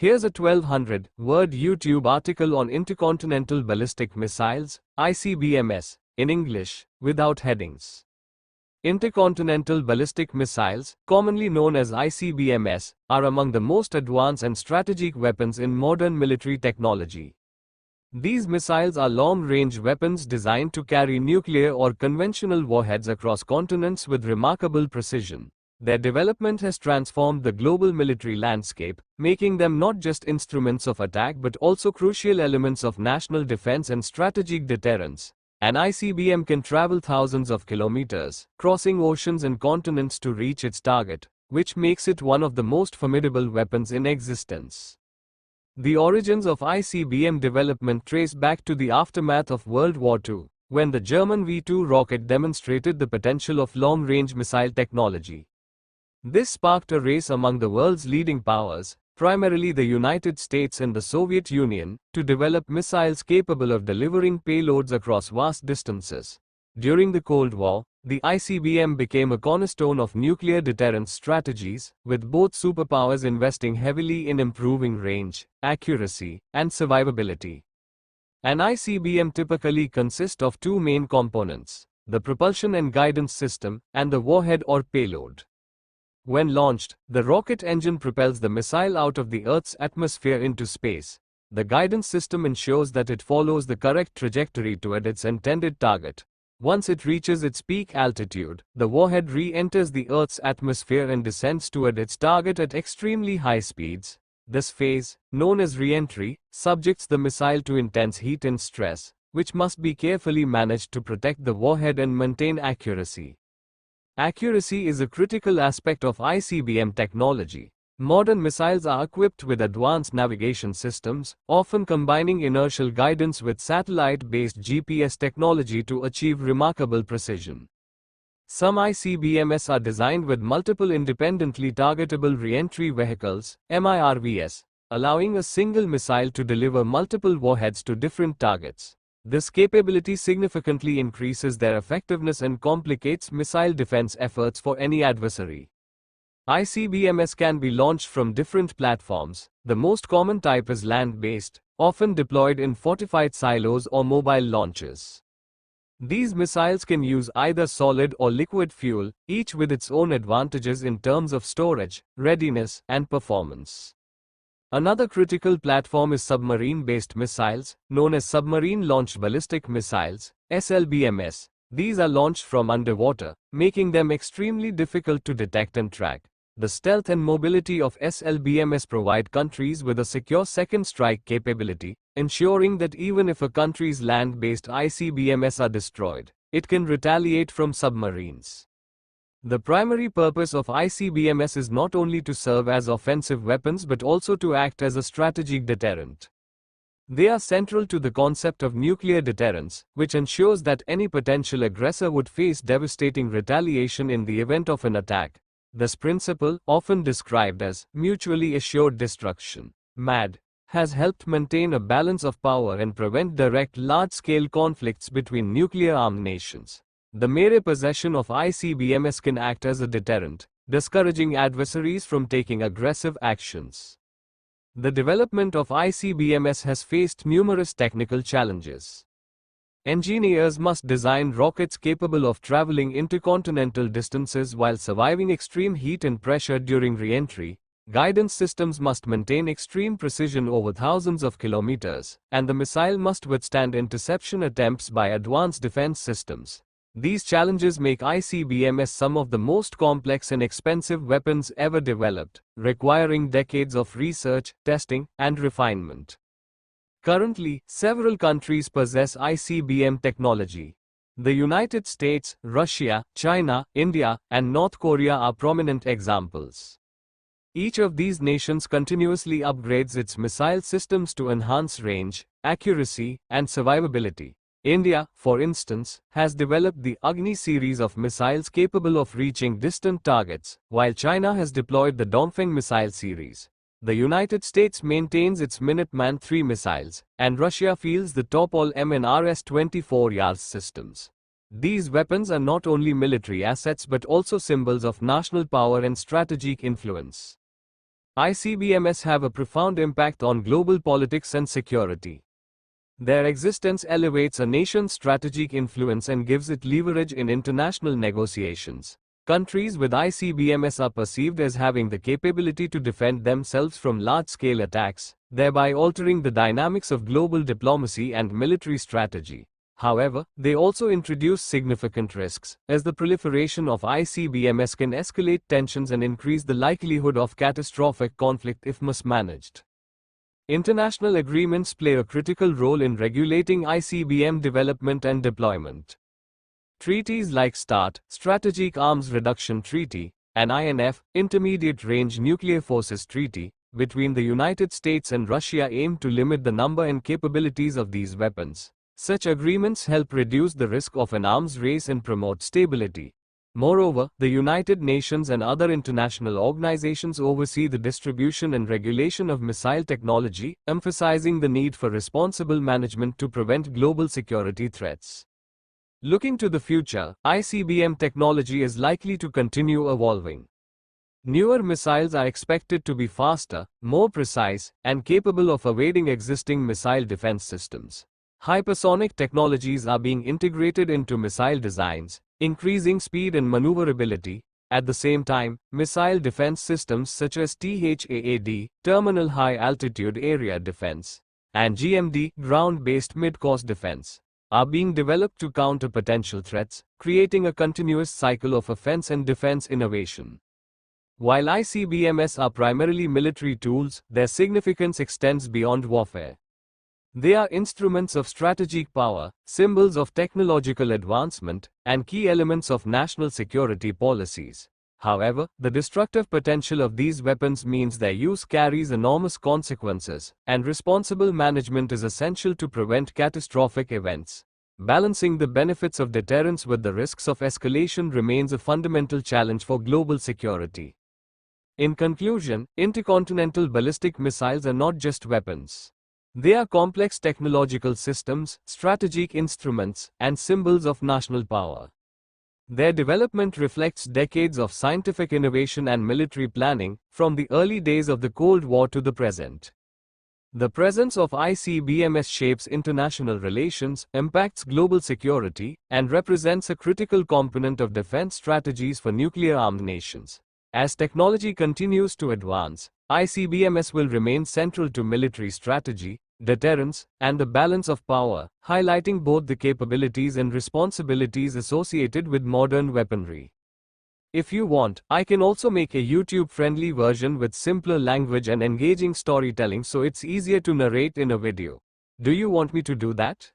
Here's a 1200-word YouTube article on Intercontinental Ballistic Missiles, ICBMs, in English, without headings. Intercontinental Ballistic Missiles, commonly known as ICBMs, are among the most advanced and strategic weapons in modern military technology. These missiles are long-range weapons designed to carry nuclear or conventional warheads across continents with remarkable precision. Their development has transformed the global military landscape, making them not just instruments of attack but also crucial elements of national defense and strategic deterrence. An ICBM can travel thousands of kilometers, crossing oceans and continents to reach its target, which makes it one of the most formidable weapons in existence. The origins of ICBM development trace back to the aftermath of World War II, when the German V-2 rocket demonstrated the potential of long-range missile technology. This sparked a race among the world's leading powers, primarily the United States and the Soviet Union, to develop missiles capable of delivering payloads across vast distances. During the Cold War, the ICBM became a cornerstone of nuclear deterrence strategies, with both superpowers investing heavily in improving range, accuracy, and survivability. An ICBM typically consists of two main components: the propulsion and guidance system, and the warhead or payload. When launched, the rocket engine propels the missile out of the Earth's atmosphere into space. The guidance system ensures that it follows the correct trajectory toward its intended target. Once it reaches its peak altitude, the warhead re-enters the Earth's atmosphere and descends toward its target at extremely high speeds. This phase, known as re-entry, subjects the missile to intense heat and stress, which must be carefully managed to protect the warhead and maintain accuracy. Accuracy is a critical aspect of ICBM technology. Modern missiles are equipped with advanced navigation systems, often combining inertial guidance with satellite-based GPS technology to achieve remarkable precision. Some ICBMs are designed with multiple independently targetable re-entry vehicles, MIRVs, allowing a single missile to deliver multiple warheads to different targets. This capability significantly increases their effectiveness and complicates missile defense efforts for any adversary. ICBMs can be launched from different platforms. The most common type is land-based, often deployed in fortified silos or mobile launchers. These missiles can use either solid or liquid fuel, each with its own advantages in terms of storage, readiness, and performance. Another critical platform is submarine-based missiles, known as submarine-launched ballistic missiles, SLBMs. These are launched from underwater, making them extremely difficult to detect and track. The stealth and mobility of SLBMs provide countries with a secure second strike capability, ensuring that even if a country's land-based ICBMs are destroyed, it can retaliate from submarines. The primary purpose of ICBMs is not only to serve as offensive weapons but also to act as a strategic deterrent. They are central to the concept of nuclear deterrence, which ensures that any potential aggressor would face devastating retaliation in the event of an attack. This principle, often described as mutually assured destruction, MAD, has helped maintain a balance of power and prevent direct large-scale conflicts between nuclear-armed nations. The mere possession of ICBMs can act as a deterrent, discouraging adversaries from taking aggressive actions. The development of ICBMs has faced numerous technical challenges. Engineers must design rockets capable of traveling intercontinental distances while surviving extreme heat and pressure during re-entry. Guidance systems must maintain extreme precision over thousands of kilometers, and the missile must withstand interception attempts by advanced defense systems. These challenges make ICBMs some of the most complex and expensive weapons ever developed, requiring decades of research, testing, and refinement. Currently, several countries possess ICBM technology. The United States, Russia, China, India, and North Korea are prominent examples. Each of these nations continuously upgrades its missile systems to enhance range, accuracy, and survivability. India, for instance, has developed the Agni series of missiles capable of reaching distant targets, while China has deployed the Dongfeng missile series. The United States maintains its Minuteman III missiles, and Russia fields the Topol-M and RS-24 Yars systems. These weapons are not only military assets but also symbols of national power and strategic influence. ICBMs have a profound impact on global politics and security. Their existence elevates a nation's strategic influence and gives it leverage in international negotiations. Countries with ICBMs are perceived as having the capability to defend themselves from large-scale attacks, thereby altering the dynamics of global diplomacy and military strategy. However, they also introduce significant risks, as the proliferation of ICBMs can escalate tensions and increase the likelihood of catastrophic conflict if mismanaged. International agreements play a critical role in regulating ICBM development and deployment. Treaties like START, Strategic Arms Reduction Treaty, and INF, Intermediate Range Nuclear Forces Treaty, between the United States and Russia aim to limit the number and capabilities of these weapons. Such agreements help reduce the risk of an arms race and promote stability. Moreover, the United Nations and other international organizations oversee the distribution and regulation of missile technology, emphasizing the need for responsible management to prevent global security threats. Looking to the future, ICBM technology is likely to continue evolving. Newer missiles are expected to be faster, more precise, and capable of evading existing missile defense systems. Hypersonic technologies are being integrated into missile designs, increasing speed and maneuverability. At the same time, missile defense systems such as THAAD, Terminal High Altitude Area Defense, and GMD, Ground-Based Mid-Course Defense, are being developed to counter potential threats, creating a continuous cycle of offense and defense innovation. While ICBMs are primarily military tools, their significance extends beyond warfare. They are instruments of strategic power, symbols of technological advancement, and key elements of national security policies. However, the destructive potential of these weapons means their use carries enormous consequences, and responsible management is essential to prevent catastrophic events. Balancing the benefits of deterrence with the risks of escalation remains a fundamental challenge for global security. In conclusion, intercontinental ballistic missiles are not just weapons. They are complex technological systems, strategic instruments, and symbols of national power. Their development reflects decades of scientific innovation and military planning, from the early days of the Cold War to the present. The presence of ICBMs shapes international relations, impacts global security, and represents a critical component of defense strategies for nuclear-armed nations. As technology continues to advance, ICBMs will remain central to military strategy, deterrence, and the balance of power, highlighting both the capabilities and responsibilities associated with modern weaponry. If you want, I can also make a YouTube-friendly version with simpler language and engaging storytelling so it's easier to narrate in a video. Do you want me to do that?